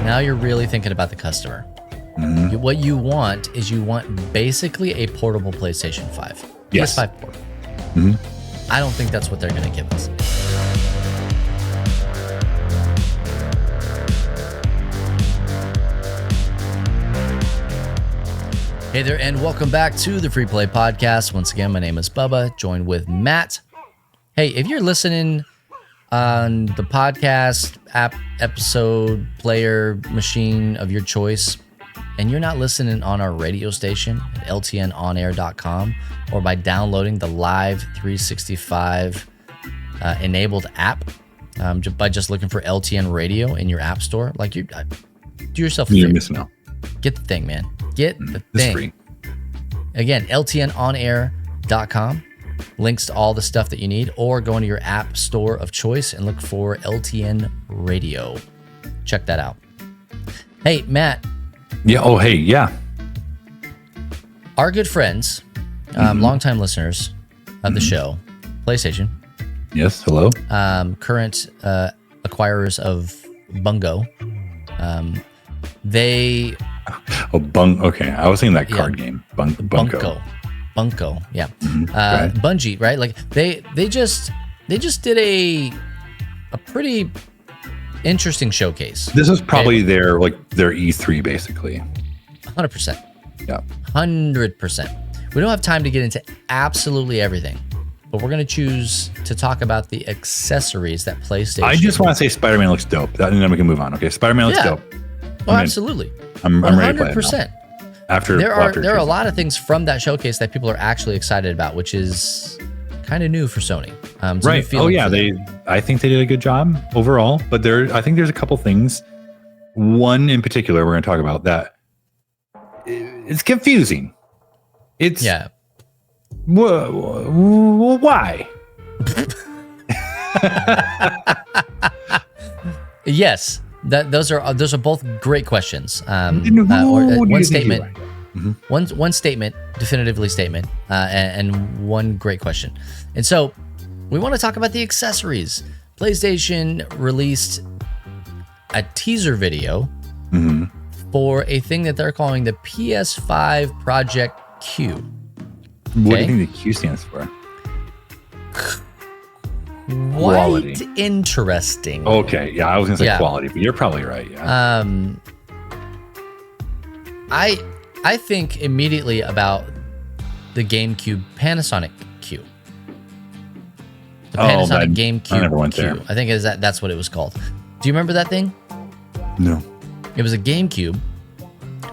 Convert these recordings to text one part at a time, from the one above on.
Now you're really thinking about the customer. Mm-hmm. What you want is basically a portable PlayStation 5. Yes. PS5 port. Mm-hmm. I don't think that's what they're going to give us. Hey there, and welcome back to the Free Play Podcast. Once again, my name is Bubba, joined with Matt. Hey, if you're listening on the podcast app, episode, player, machine of your choice, and you're not listening on our radio station at ltnonair.com or by downloading the Live 365 enabled app by just looking for LTN Radio in your app store, like do yourself a favor. You're missing out. Get the thing, man. Get the It's thing. free. Again, ltnonair.com. Links to all the stuff that you need, or go into your app store of choice and look for LTN Radio. Check that out. Hey, Matt. Yeah. Oh, hey. Yeah. Our good friends, longtime listeners of the show, PlayStation. Yes. Hello. Current acquirers of Bungo. They... Oh, Okay. I was thinking that card game. Bunko. Bunko, yeah. Right. Bungie, right? Like they just did a pretty interesting showcase. This is probably their E3 basically. 100%. Yeah. 100%. We don't have time to get into absolutely everything, but we're going to choose to talk about the accessories that PlayStation. I just want to say Spider-Man looks dope. And then we can move on. Okay. Spider-Man looks dope. Oh, absolutely. I'm ready to play it 100%. now. After there are a lot of things from that showcase that people are actually excited about, which is kind of new for Sony. Right. Oh yeah, I think they did a good job overall, but I think there's a couple things. One in particular we're going to talk about that it's confusing. It's why? Yes. Those are both great questions. One statement, one statement, definitively statement, and one great question. And so, we want to talk about the accessories. PlayStation released a teaser video for a thing that they're calling the PS5 Project Q. What do you think the Q stands for? Quality. Quite interesting. Okay, yeah, I was gonna say quality, but you're probably right. Yeah. I think immediately about the GameCube Panasonic Q. The Panasonic GameCube I never went Q. there. I think that's what it was called. Do you remember that thing? No. It was a GameCube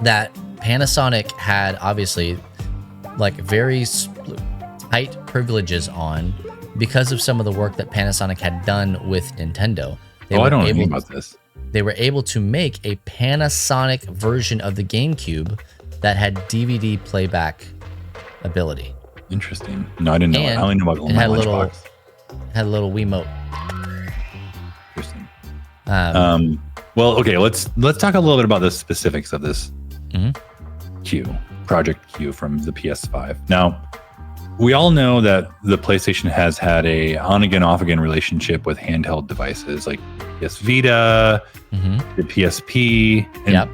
that Panasonic had obviously like very tight privileges on. Because of some of the work that Panasonic had done with Nintendo. I don't know about this. They were able to make a Panasonic version of the GameCube that had DVD playback ability. Interesting. No, I didn't know. I only know about my lunchbox. Had a little Wiimote. Interesting. Well, okay, let's talk a little bit about the specifics of this Q, Project Q from the PS5. Now, we all know that the PlayStation has had a on-again, off-again relationship with handheld devices like PS Vita, the PSP, and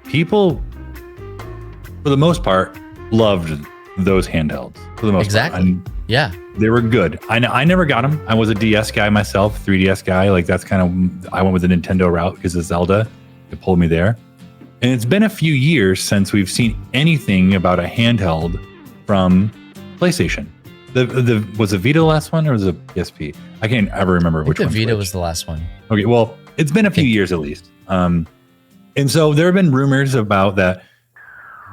people, for the most part, loved those handhelds. For the most part. And they were good. I never got them. I was a DS guy myself, 3DS guy. Like that's kind of, I went with the Nintendo route because of Zelda. It pulled me there. And it's been a few years since we've seen anything about a handheld from PlayStation. Was the Vita the last one or was it PSP? I can't ever remember which one. The Vita was the last one. Okay, well, it's been a few years at least. And so there have been rumors about that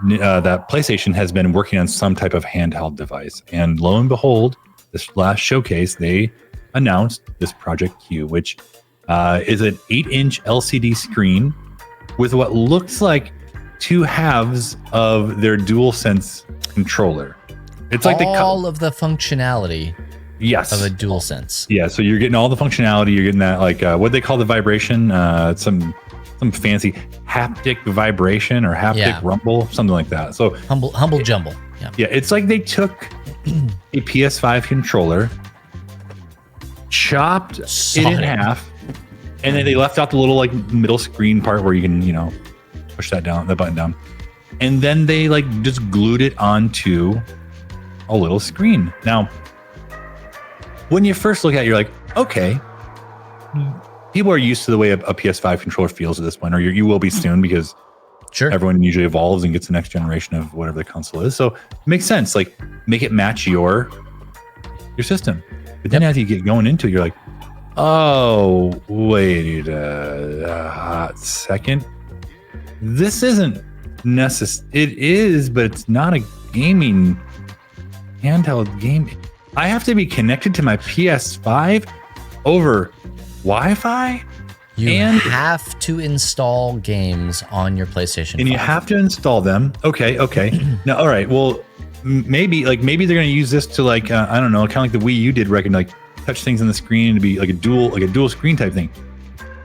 PlayStation has been working on some type of handheld device. And lo and behold, this last showcase, they announced this Project Q, which is an 8-inch LCD screen with what looks like two halves of their DualSense controller. It's like all of the functionality of a DualSense. Yeah, so you're getting all the functionality. You're getting that what they call the vibration, some fancy haptic vibration or haptic rumble, something like that. So humble jumble. Yeah, it's like they took a PS5 controller, chopped it in half, And then they left out the little like middle screen part where you can, push that button down. And then they like just glued it onto a little screen. Now, when you first look at it, you're like, okay, people are used to the way a PS5 controller feels at this point, or you will be soon, because everyone usually evolves and gets the next generation of whatever the console is. So it makes sense. Like, make it match your system. But then as you get going into it, you're like, oh, wait a hot second. This isn't necessary. It is, but it's not a gaming handheld game. I have to be connected to my PS5 over Wi-Fi. You have to install games on your PlayStation 5. And you have to install them. Okay. Now, all right. Well, maybe they're going to use this to like, I don't know, kind of like the Wii U did, like touch things on the screen to be like a dual screen type thing.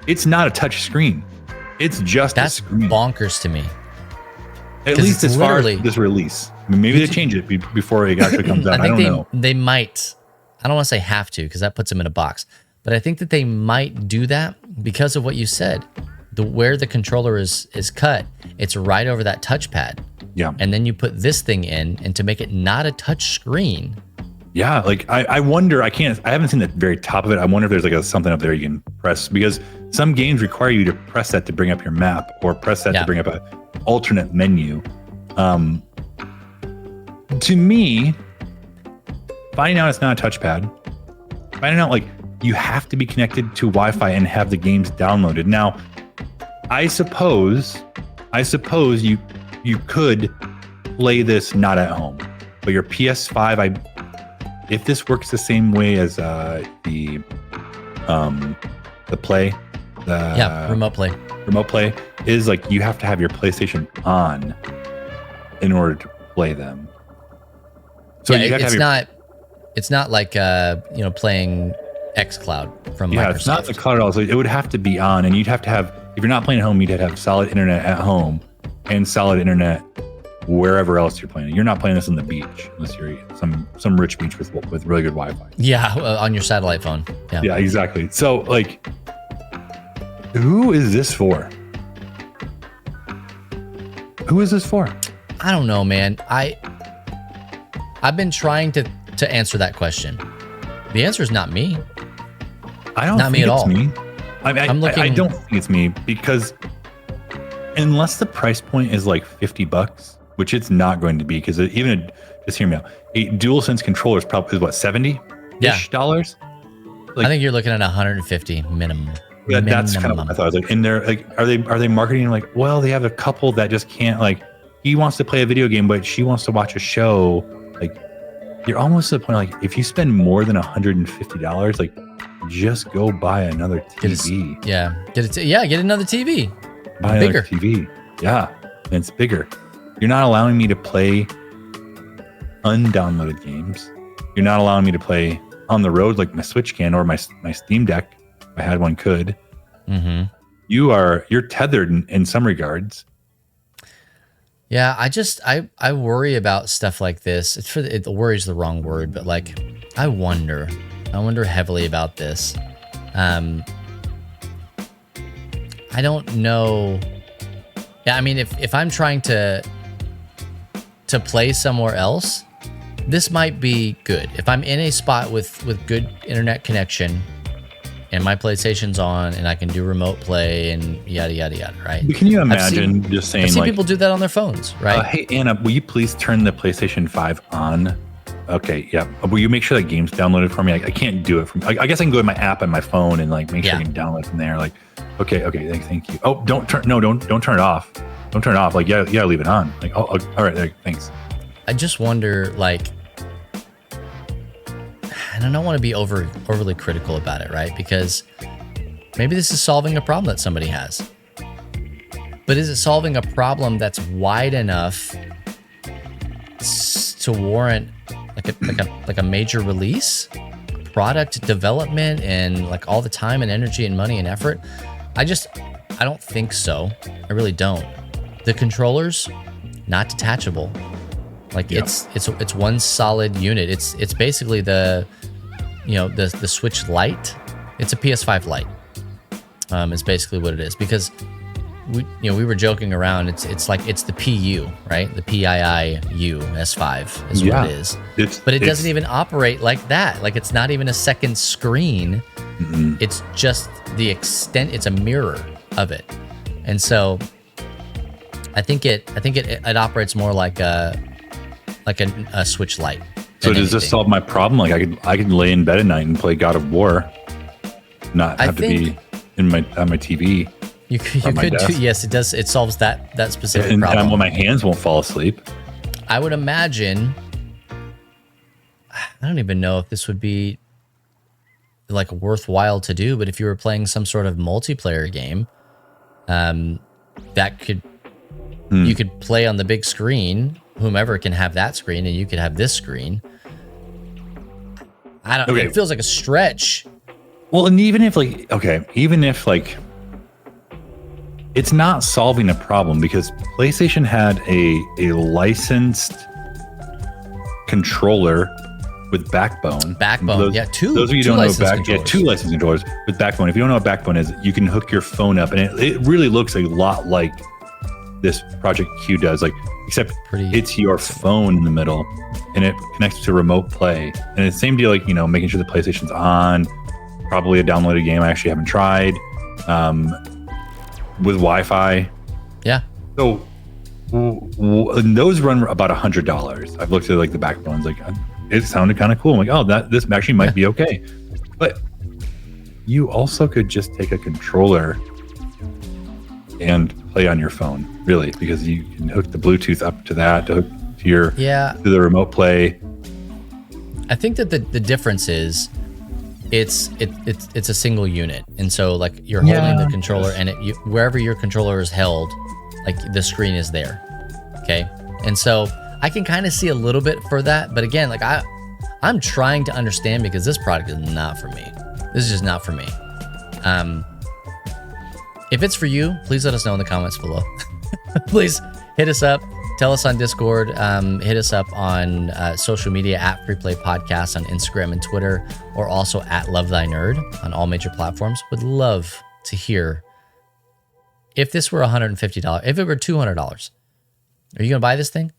It's not a touch screen. It's just a screen. That's bonkers to me. At least as far as this release. I mean, maybe they change it before it actually comes out. I don't know. They might. I don't want to say have to, because that puts them in a box. But I think that they might do that because of what you said. Where the controller is cut, it's right over that touchpad. Yeah. And then you put this thing in, and to make it not a touch screen. Yeah, like I wonder, I haven't seen the very top of it. I wonder if there's like something up there you can press, because some games require you to press that to bring up your map, or press that to bring up an alternate menu. To me, finding out it's not a touchpad, finding out like you have to be connected to Wi-Fi and have the games downloaded. Now, I suppose you could play this not at home, but your PS5, if this works the same way as the remote play is like, you have to have your PlayStation on in order to play them. So you have to have it's not like playing xCloud from Microsoft. Yeah, it's not the cloud at all. So it would have to be on, and you'd have to have, if you're not playing at home, you'd have to have solid internet at home and solid internet wherever else you're playing. You're not playing this on the beach unless you're some rich beach with really good Wi-Fi. Yeah, on your satellite phone. Yeah, exactly. So like, who is this for? Who is this for? I don't know, man. I've been trying to answer that question. The answer is not me. I don't think it's me. I don't think it's me, because unless the price point is like $50, which it's not going to be, because just hear me out. A DualSense controller is probably what, $70-ish dollars? Like, I think you're looking at 150 minimum. Yeah, that's kind of what I thought. I was like, and they're like, are they marketing like, well, they have a couple that just can't, like, he wants to play a video game, but she wants to watch a show. Like, you're almost to the point, like, if you spend more than $150, like, just go buy another TV. Get another TV. Buy another TV. Yeah, and it's bigger. You're not allowing me to play undownloaded games. You're not allowing me to play on the road like my Switch can, or my Steam Deck, if I had one, could. Mm-hmm. You're tethered in some regards. Yeah, I worry about stuff like this. Worry is the wrong word, but like, I wonder heavily about this. I don't know. Yeah, I mean, if I'm trying to play somewhere else, this might be good. If I'm in a spot with good internet connection, and my PlayStation's on, and I can do remote play and yada yada yada, right? Can you imagine just saying, I've seen like, people do that on their phones, right? Hey Anna, will you please turn the PlayStation 5 on? Okay, yeah. Will you make sure that game's downloaded for me? I can't do it from. I guess I can go to my app on my phone and like make sure I can download from there. Like, okay, thank you. Oh, don't turn it off. Don't turn it off. Like, yeah, leave it on. Like, oh, all right, there, thanks. I just wonder, like, and I don't want to be overly critical about it, right? Because maybe this is solving a problem that somebody has. But is it solving a problem that's wide enough to warrant like a major release, product development, and like all the time and energy and money and effort? I don't think so. I really don't. The controllers, not detachable. Like, it's one solid unit. It's basically the Switch Lite. It's a PS5 Lite. is basically what it is. Because we were joking around. It's the PU, right? The PIIU S5 is what it is. But it doesn't even operate like that. Like, it's not even a second screen. Mm-hmm. It's just the extent. It's a mirror of it, and so I think it operates more like a Switch Lite. So does this solve my problem? Like, I could lay in bed at night and play God of War, not have to be on my TV. You could do, yes, it does. It solves that specific problem. And my hands won't fall asleep. I would imagine. I don't even know if this would be like worthwhile to do, but if you were playing some sort of multiplayer game, that could you could play on the big screen. Whomever can have that screen, and you could have this screen. I don't. Okay. It feels like a stretch. Well, and even if it's not solving a problem, because PlayStation had a licensed controller with Backbone. Two. Those of you who don't know, two licensed controllers with Backbone. If you don't know what Backbone is, you can hook your phone up, and it really looks a lot like this Project Q does, like, except it's your phone in the middle, and it connects to remote play. And it's the same deal, like, making sure the PlayStation's on, probably a downloaded game I actually haven't tried. With Wi-Fi. Yeah. So and those run about $100. I've looked at like the Backbones, like it sounded kind of cool. I'm like, oh, this actually might be okay. But you also could just take a controller and play on your phone, really, because you can hook the Bluetooth up to that, to hook to the remote play. I think that the difference is it's a single unit, and so like you're holding the controller, and wherever your controller is held, like the screen is there. Okay, and so I can kind of see a little bit for that, but again, like I'm trying to understand, because this product is not for me. This is just not for me. If it's for you, please let us know in the comments below. Please hit us up. Tell us on Discord. Hit us up on social media at Freeplay Podcast on Instagram and Twitter, or also at Love Thy Nerd on all major platforms. Would love to hear if this were $150, if it were $200. Are you going to buy this thing?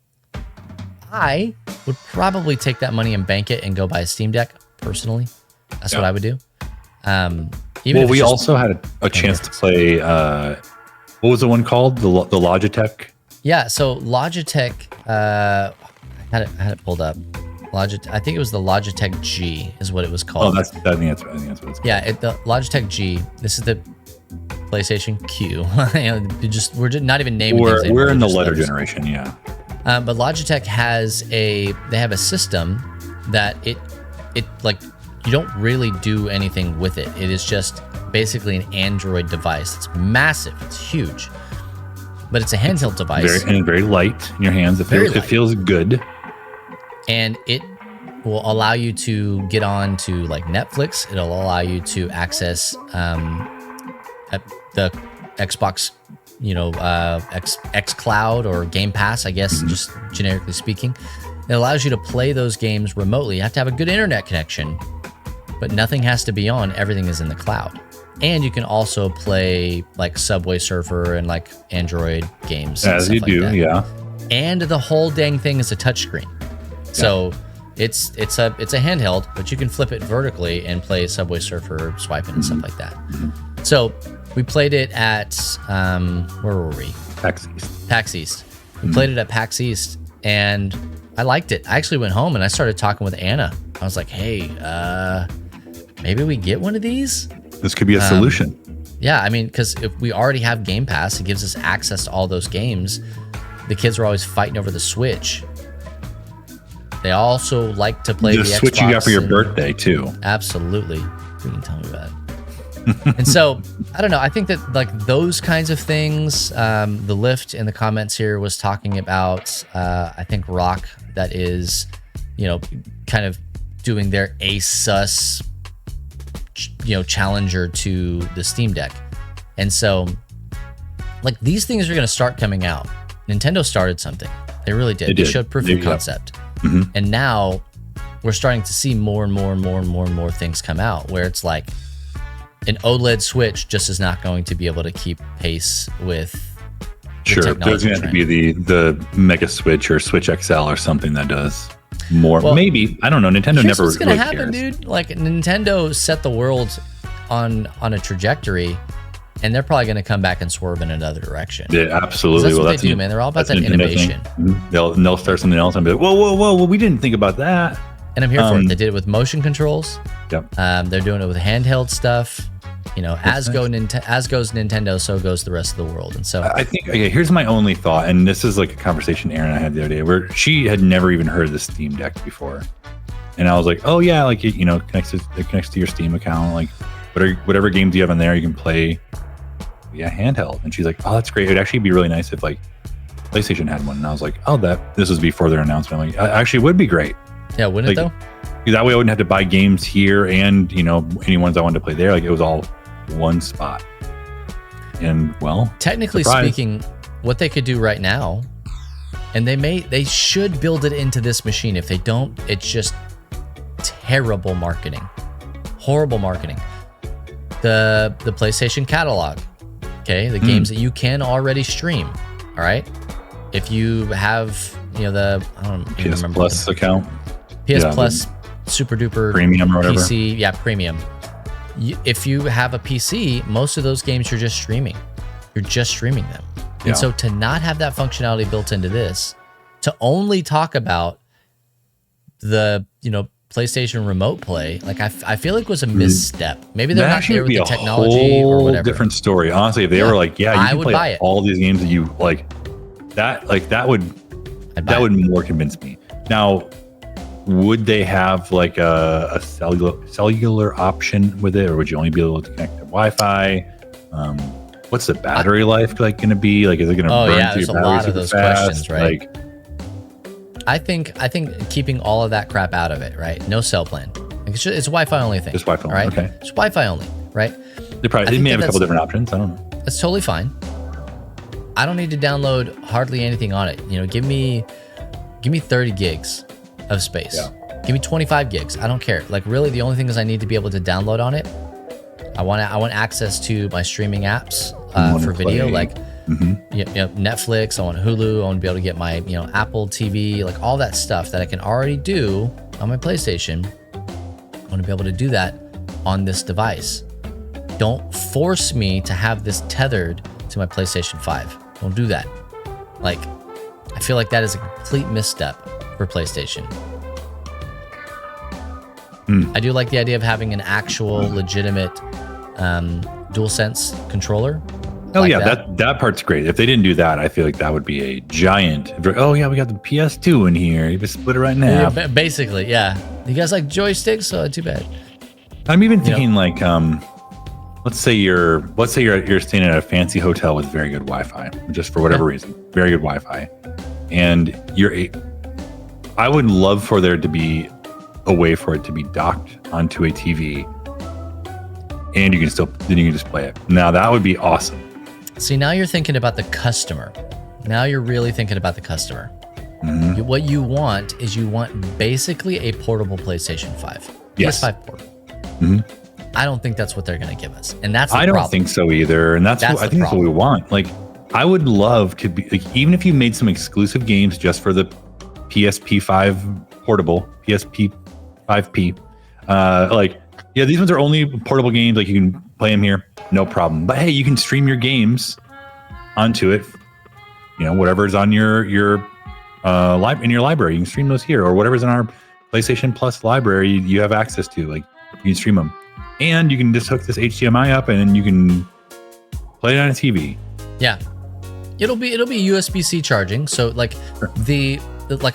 I would probably take that money and bank it and go buy a Steam Deck personally. That's what I would do. We also had a chance to play. What was the one called? The Logitech. Yeah, so Logitech, I had it pulled up. I think it was the Logitech G is what it was called. Oh, I think that's what it's called. Yeah, the Logitech G. This is the PlayStation Q. We're just not even naming things anymore. We're in the letter generation, yeah. But Logitech they have a system that it like you don't really do anything with it. It is just basically an Android device. It's massive. It's huge. But it's a handheld device. Very light in your hands. It feels good. And it will allow you to get on to like Netflix. It'll allow you to access the Xbox, X Cloud or Game Pass, I guess, just generically speaking. It allows you to play those games remotely. You have to have a good internet connection, but nothing has to be on. Everything is in the cloud. And you can also play like Subway Surfer and like Android games. As you do, yeah. And the whole dang thing is a touchscreen. So it's a handheld, but you can flip it vertically and play Subway Surfer, swiping and stuff like that. So we played it at where were we? PAX East. We played it at PAX East, and I liked it. I actually went home and I started talking with Anna. I was like, hey, maybe we get one of these. This could be a solution. Yeah, I mean, because if we already have Game Pass, it gives us access to all those games. The kids are always fighting over the Switch. They also like to play the Switch Xbox you got for your birthday, too. Absolutely. You can tell me about it. And so, I don't know. I think that like those kinds of things, the Lift in the comments here was talking about, I think Rock, that is, kind of doing their Asus challenger to the Steam Deck. And so like these things are going to start coming out. Nintendo started something. They really did. They showed proof of concept. And now we're starting to see more and more things come out where it's like, an OLED Switch just is not going to be able to keep pace with Sure, there's going to have to be the Mega Switch or Switch XL or something that does more. Well, maybe, I don't know. Nintendo never what's gonna happen, cares. Dude. Like Nintendo set the world on a trajectory, and they're probably going to come back and swerve in another direction. Yeah, absolutely. That's what they do, man. They're all about that innovation. They'll start something else and be like, whoa, we didn't think about that. And I'm here for it. They did it with motion controls. Yep. They're doing it with handheld stuff. You know, as goes Nintendo, so goes the rest of the world. And so I think, okay, here's my only thought, and this is like a conversation Erin and I had the other day, where she had never even heard of the Steam Deck before, and I was like, oh yeah, like it connects to your Steam account, like whatever games you have on there, you can play, handheld. And she's like, oh, that's great. It'd actually be really nice if like PlayStation had one. And I was like, oh, this was before their announcement. I'm like, actually, would be great. Yeah, wouldn't it though? That way I wouldn't have to buy games here and, any ones I wanted to play there. Like it was all one spot. And well, technically speaking, what they could do right now, and they should build it into this machine. If they don't, it's just terrible marketing. Horrible marketing. The PlayStation catalog. Okay, the games that you can already stream. All right. If you have, the I don't even PS remember Plus account. PS Plus super duper premium or whatever. PC, premium. If you have a PC, most of those games you're just streaming. You're just streaming them. And so to not have that functionality built into this, to only talk about the, PlayStation Remote Play, like I feel like was a misstep. Maybe they're not there with the technology or whatever. Different story. Honestly, if they were like, you can play all these games that you like, that would more convince me. Now, would they have like a cellular option with it, or would you only be able to connect to Wi-Fi? What's the battery life like going to be? Like, is it going to burn through your battery super fast? Questions, right? Like, I think keeping all of that crap out of it, right? No cell plan. Like it's a Wi-Fi only thing. Just Wi-Fi, right? Okay. It's Wi-Fi only, right? They may have a couple different options. I don't know. That's totally fine. I don't need to download hardly anything on it. Give me 30 gigs of space. Yeah. Give me 25 gigs. I don't care. Like really, the only thing is I need to be able to download on it. I want access to my streaming apps for video, like Netflix. I want Hulu. I want to be able to get my Apple TV, like all that stuff that I can already do on my PlayStation. I want to be able to do that on this device. Don't force me to have this tethered to my PlayStation 5. Don't do that. Like, I feel like that is a complete misstep for PlayStation. I do like the idea of having an actual legitimate DualSense controller. Oh yeah, that part's great. If they didn't do that, I feel like that would be a giant. Oh yeah, we got the PS2 in here. You just split it right now. Yeah, basically, yeah. You guys like joysticks? Oh, too bad. I'm even thinking like, let's say you're staying at a fancy hotel with very good Wi-Fi, just for whatever reason, very good Wi-Fi, and I would love for there to be a way for it to be docked onto a TV, and you can just play it. Now that would be awesome. See, now you're thinking about the customer. Now you're really thinking about the customer. Mm-hmm. What you want is basically a portable PlayStation 5. Yes. PS5 portable. Mm-hmm. I don't think that's what they're going to give us, and that's the I problem. don't think so either, and I think that's what we want. Like, I would love to be like, even if you made some exclusive games just for the PSP5 portable, PSP 5P, these ones are only portable games. Like, you can play them here, no problem. But hey, you can stream your games onto it. Whatever's on your in your library, you can stream those here, or whatever's in our PlayStation Plus library, you have access to. Like, you can stream them, and you can just hook this HDMI up, and then you can play it on a TV. Yeah, it'll be USB-C charging. So like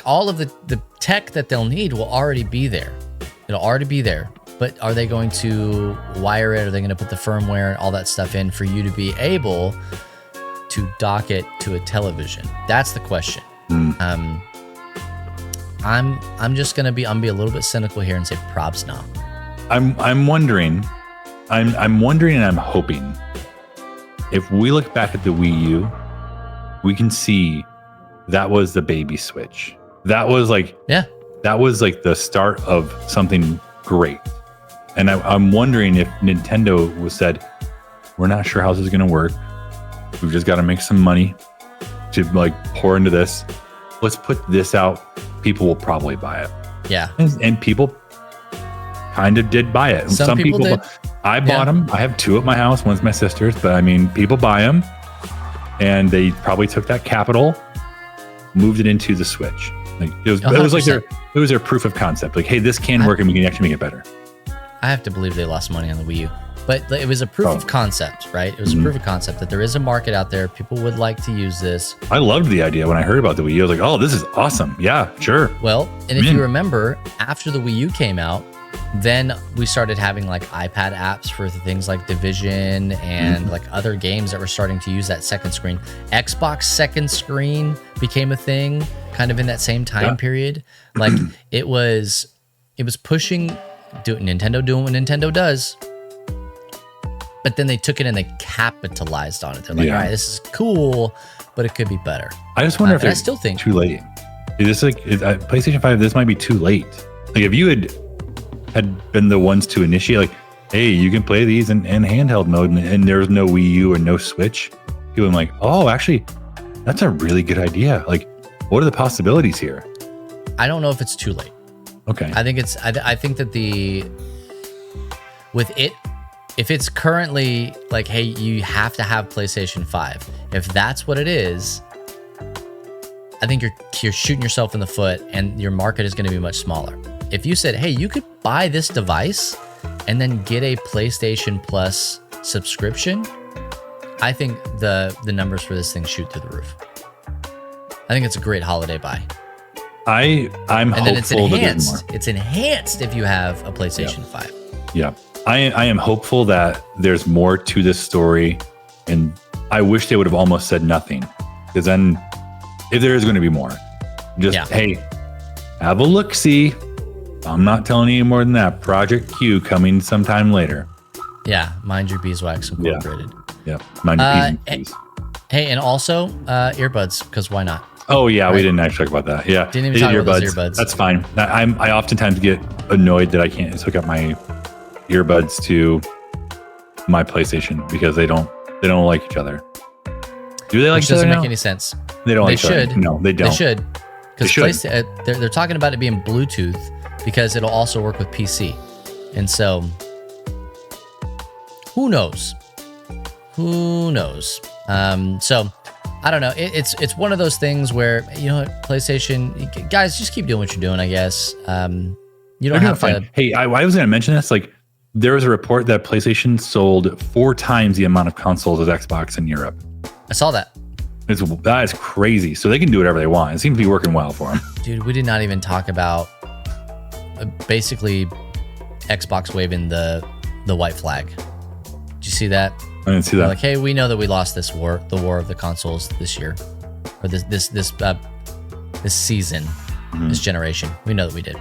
all of the tech that they'll need will already be there. It'll already be there. But are they going to wire it? Are they going to put the firmware and all that stuff in for you to be able to dock it to a television? That's the question. I'm just going to be a little bit cynical here and say probs no. I'm wondering and I'm hoping if we look back at the Wii U, we can see that was the baby Switch. That was like the start of something great And I'm wondering if Nintendo was said, we're not sure how this is going to work. We've just got to make some money to like pour into this. Let's put this out. People will probably buy it. Yeah. And people kind of did buy it. Some people did. I bought them. I have 2 at my house. One's my sister's, but I mean, people buy them, and they probably took that capital, moved it into the Switch. Like it was like their proof of concept. Like, hey, this can work, and we can actually make it better. I have to believe they lost money on the Wii U, but it was a proof of concept, right? It was a proof of concept that there is a market out there. People would like to use this. I loved the idea when I heard about the Wii U. I was like, oh, this is awesome. Yeah, sure. Well, and if you remember, after the Wii U came out, then we started having like iPad apps for things like Division and like other games that were starting to use that second screen. Xbox second screen became a thing kind of in that same time period. Like it was pushing Nintendo doing what Nintendo does. But then they took it and they capitalized on it. They're like, all right, this is cool, but it could be better. I just wonder if I still think too late. Is this like PlayStation 5? This might be too late. Like if you had been the ones to initiate, like, hey, you can play these in handheld mode, and there's no Wii U or no Switch. People are like, oh, actually, that's a really good idea. Like, what are the possibilities here? I don't know if it's too late. Okay. I think that if it's currently like, hey, you have to have PlayStation 5. If that's what it is, I think you're shooting yourself in the foot, and your market is going to be much smaller. If you said, hey, you could buy this device and then get a PlayStation Plus subscription, I think the numbers for this thing shoot through the roof. I think it's a great holiday buy. I'm hopeful then it's enhanced. that there's more. It's enhanced if you have a PlayStation 5. Yeah. I am hopeful that there's more to this story, and I wish they would have almost said nothing, because then if there is going to be more, just hey, have a look-see. I'm not telling you any more than that. Project Q coming sometime later. Yeah, mind your beeswax incorporated. Yeah, mind your P's and Q's. Hey, and also earbuds, because why not? Oh yeah, we didn't actually talk about that. Yeah, didn't even talk about those earbuds. That's fine. I oftentimes get annoyed that I can't just hook up my earbuds to my PlayStation because they don't like each other. Do they like each other? Doesn't make any sense. They don't. They should. No, they don't. They should. Because they're talking about it being Bluetooth because it'll also work with PC, and so who knows? So I don't know. It's one of those things where, you know, PlayStation guys, just keep doing what you're doing, I guess. You don't have to. Hey, I was going to mention this. Like, there was a report that PlayStation sold 4 times the amount of consoles as Xbox in Europe. I saw that. That is crazy. So they can do whatever they want. It seems to be working well for them. Dude, we did not even talk about basically Xbox waving the white flag. Did you see that? I didn't see that. Like, hey, we know that we lost this war, the war of the consoles this year, or this season, this generation. We know that we did.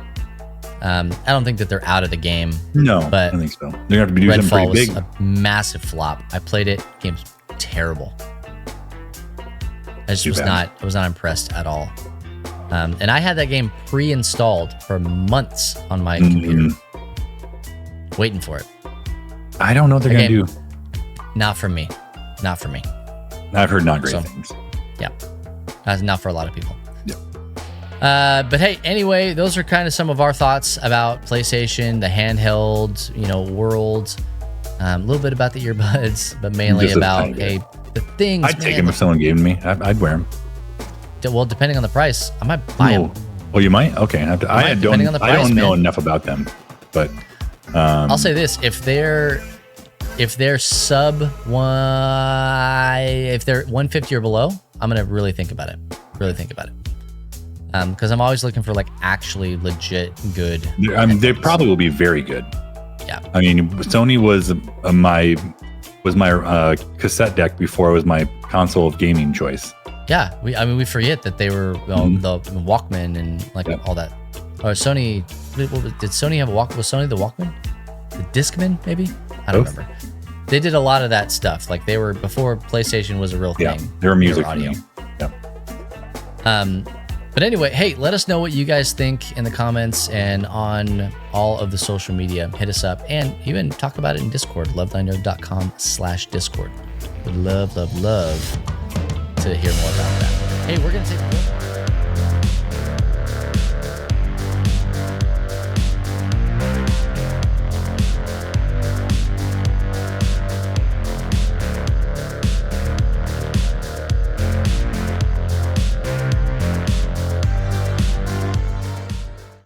I don't think that they're out of the game. No, but I don't think so. They're gonna have to be doing something pretty big. Redfall was a massive flop. I played it. Game's terrible. I was not impressed at all. And I had that game pre-installed for months on my computer, waiting for it. I don't know what they're gonna do. Not for me. I've heard not great things. Yeah, that's not for a lot of people. Yeah. But hey, anyway, those are kind of some of our thoughts about PlayStation, the handheld, world. A little bit about the earbuds, but mainly about the things. I'd take them if someone gave them to me. I'd wear them. Well, depending on the price, I might buy them. Oh, you might? Okay. I don't know enough about them, but I'll say this: if they're sub if they're 150 or below, I'm gonna really think about it. Because I'm always looking for like actually legit good. They probably will be very good. Yeah. I mean, Sony was my cassette deck before it was my console of gaming choice. Yeah, we forget that they were the Walkman and all that. Or Sony, did Sony have a Walkman? Was Sony the Walkman? The Discman, maybe? I don't remember. They did a lot of that stuff. Like they were before PlayStation was a real thing. They were music audio. Yeah. But anyway, hey, let us know what you guys think in the comments and on all of the social media. Hit us up and even talk about it in Discord, lovethynerd.com/Discord. Would love to hear more about that. Hey, we're going to take a break.